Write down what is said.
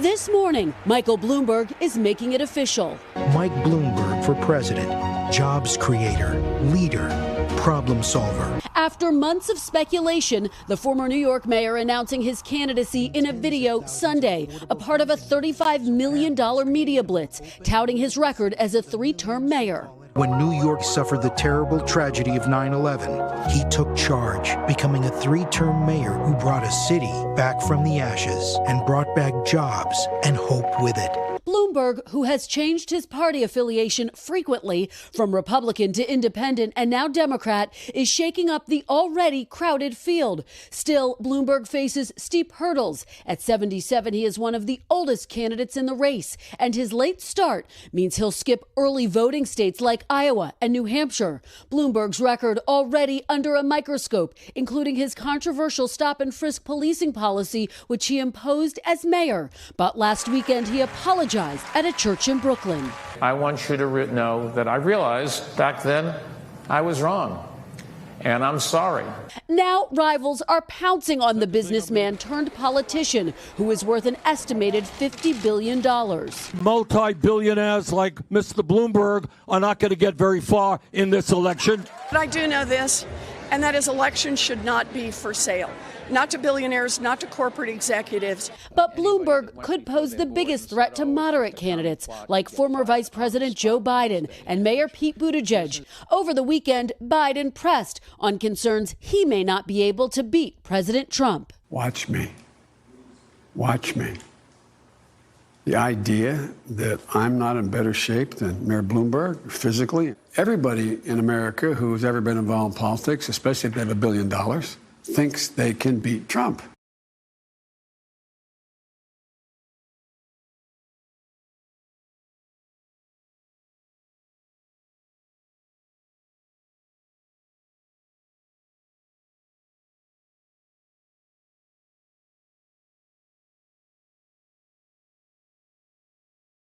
This morning, Michael Bloomberg is making it official. Mike Bloomberg for president, jobs creator, leader, problem solver. After months of speculation, the former New York mayor announcing his candidacy in a video Sunday, a part of a $35 million media blitz, touting his record as a three-term mayor. When New York suffered the terrible tragedy of 9/11, he took charge, becoming a three-term mayor who brought a city back from the ashes and brought back jobs and hope with it. Bloomberg, who has changed his party affiliation frequently from Republican to Independent and now Democrat, is shaking up the already crowded field. Still, Bloomberg faces steep hurdles. At 77, he is one of the oldest candidates in the race, and his late start means he'll skip early voting states like Iowa and New Hampshire. Bloomberg's record already under a microscope, including his controversial stop and frisk policing policy, which he imposed as mayor. But last weekend, he apologized at a church in Brooklyn. I want you to know that I realized back then I was wrong, and I'm sorry. Now rivals are pouncing on the businessman turned politician who is worth an estimated $50 billion. Multi-billionaires like Mr. Bloomberg are not going to get very far in this election. But I do know this, and that is elections should not be for sale. Not to billionaires, not to corporate executives. But Bloomberg could pose the biggest threat to moderate candidates like former Vice President Joe Biden and Mayor Pete Buttigieg. Over the weekend, Biden pressed on concerns he may not be able to beat President Trump. Watch me. Watch me. The idea that I'm not in better shape than Mayor Bloomberg physically. Everybody in America who's ever been involved in politics, especially if they have $1 billion, thinks they can beat Trump.